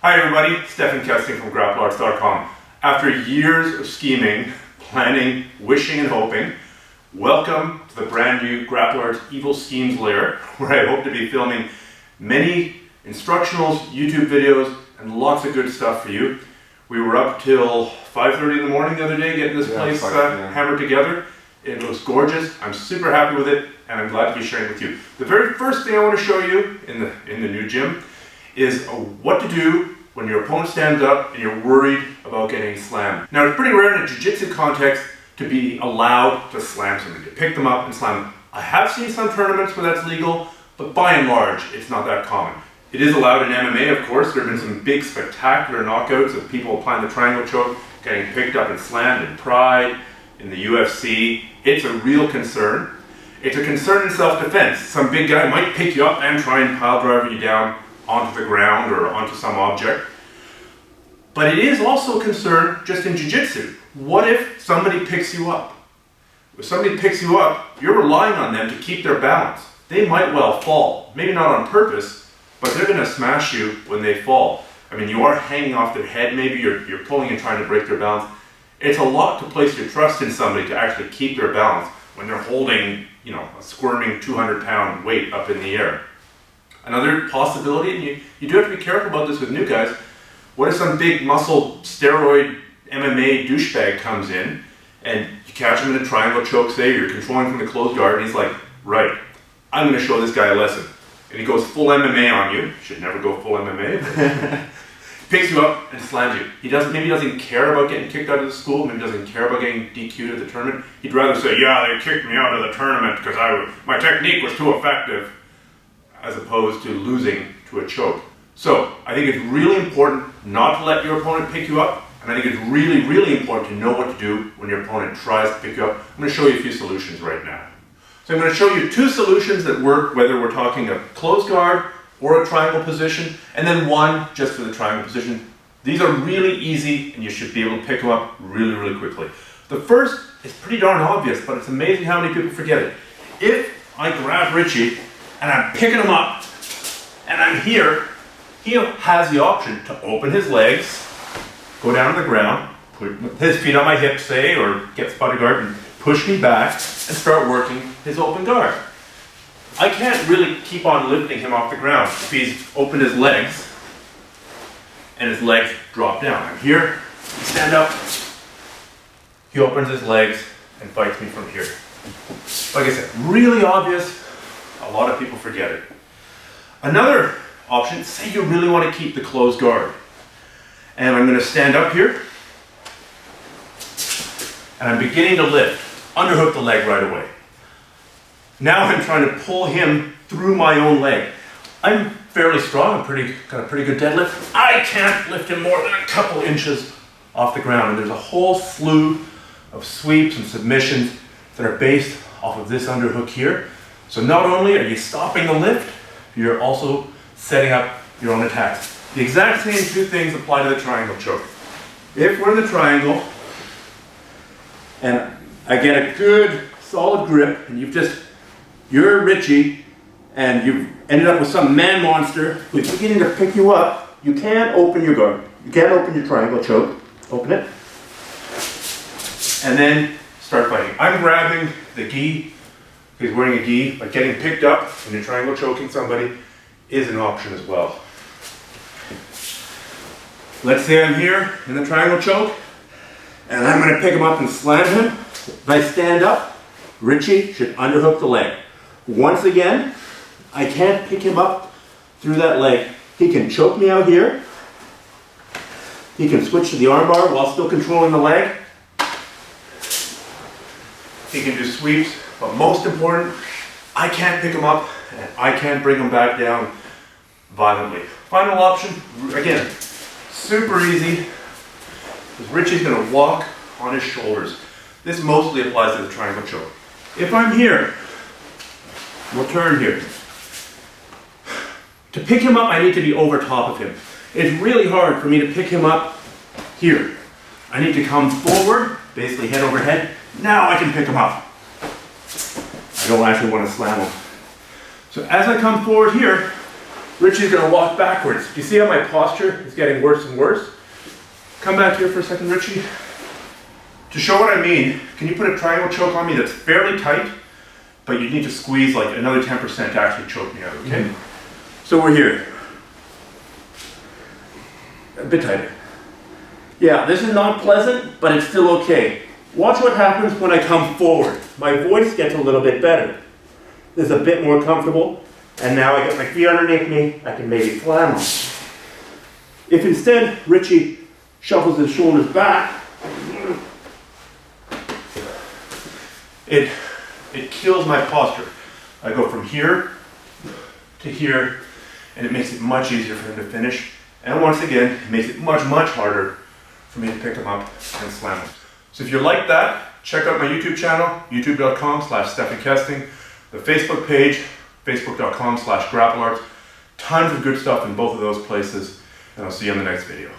Hi everybody, Stefan Kesting from GrappleArts.com. After years of scheming, planning, wishing and hoping, welcome to the brand new Grapple Arts Evil Schemes lair, where I hope to be filming many instructionals, YouTube videos, and lots of good stuff for you. We were up till 5:30 in the morning the other day getting this place hammered together. It looks gorgeous. I'm super happy with it, and I'm glad to be sharing with you. The very first thing I want to show you in the new gym is what to do when your opponent stands up and you're worried about getting slammed. Now, it's pretty rare in a jiu-jitsu context to be allowed to slam somebody, to pick them up and slam them. I have seen some tournaments where that's legal, but by and large, it's not that common. It is allowed in MMA, of course. There have been some big, spectacular knockouts of people applying the triangle choke, getting picked up and slammed in Pride, in the UFC. It's a real concern. It's a concern in self-defense. Some big guy might pick you up and try and pile drive you down onto the ground or onto some object. But it is also a concern just in jiu-jitsu. What if somebody picks you up? If somebody picks you up, you're relying on them to keep their balance. They might well fall. Maybe not on purpose, but they're going to smash you when they fall. I mean, you are hanging off their head, maybe you're pulling and trying to break their balance. It's a lot to place your trust in somebody to actually keep their balance when they're holding, a squirming 200-pound weight up in the air. Another possibility, and you do have to be careful about this with new guys, what if some big muscle steroid MMA douchebag comes in and you catch him in a triangle choke, say, you're controlling from the closed guard, and he's like, right, I'm going to show this guy a lesson. And he goes full MMA on you. You should never go full MMA. Picks you up and slams you. Maybe he doesn't care about getting kicked out of the school, maybe doesn't care about getting DQ'd at the tournament. He'd rather say, yeah, they kicked me out of the tournament because my technique was too effective, as opposed to losing to a choke. So I think it's really important not to let your opponent pick you up, and I think it's really, really important to know what to do when your opponent tries to pick you up. I'm going to show you a few solutions right now. So I'm going to show you two solutions that work whether we're talking a closed guard or a triangle position, and then one just for the triangle position. These are really easy, and you should be able to pick them up really, really quickly. The first is pretty darn obvious, but it's amazing how many people forget it. If I grab Richie and I'm picking him up and I'm here, he has the option to open his legs, go down to the ground, put his feet on my hips, say, or get spotted guard and push me back and start working his open guard. I can't really keep on lifting him off the ground if he's opened his legs and his legs drop down. I'm here, stand up, he opens his legs and fights me from here. Like I said, really obvious, a lot of people forget it. Another option, say you really want to keep the closed guard. And I'm going to stand up here and I'm beginning to lift, underhook the leg right away. Now I'm trying to pull him through my own leg. I'm fairly strong, got a pretty good deadlift. I can't lift him more than a couple inches off the ground. And there's a whole slew of sweeps and submissions that are based off of this underhook here. So not only are you stopping the lift, you're also setting up your own attacks. The exact same two things apply to the triangle choke. If we're in the triangle and I get a good solid grip and you're Richie and you've ended up with some man monster who's beginning to pick you up, you can't open your guard. You can't open your triangle choke. Open it. And then start fighting. I'm grabbing the gi. He's wearing a gi, but getting picked up when you're triangle choking somebody is an option as well. Let's say I'm here in the triangle choke and I'm going to pick him up and slam him. If I stand up, Richie should underhook the leg. Once again, I can't pick him up through that leg. He can choke me out here. He can switch to the armbar while still controlling the leg. He can do sweeps, but most important, I can't pick him up and I can't bring him back down violently. Final option, again, super easy, because Richie's going to walk on his shoulders. This mostly applies to the triangle choke. If I'm here, we'll turn here. To pick him up, I need to be over top of him. It's really hard for me to pick him up here. I need to come forward, basically head over head. Now I can pick him up. I don't actually want to slam him. So as I come forward here, Richie's gonna walk backwards. Do you see how my posture is getting worse and worse? Come back here for a second, Richie. To show what I mean, can you put a triangle choke on me that's fairly tight, but you need to squeeze like another 10% to actually choke me out, okay? So we're here. A bit tighter. Yeah, this is not pleasant, but it's still okay. Watch what happens when I come forward. My voice gets a little bit better. This is a bit more comfortable, and now I get my feet underneath me, I can maybe slam them. If instead Richie shuffles his shoulders back, it kills my posture. I go from here to here, and it makes it much easier for him to finish. And once again, it makes it much, much harder for me to pick him up and slam him. So if you like that, check out my YouTube channel, youtube.com/StephenKesting, the Facebook page, facebook.com/grapplearts. Tons of good stuff in both of those places, and I'll see you in the next video.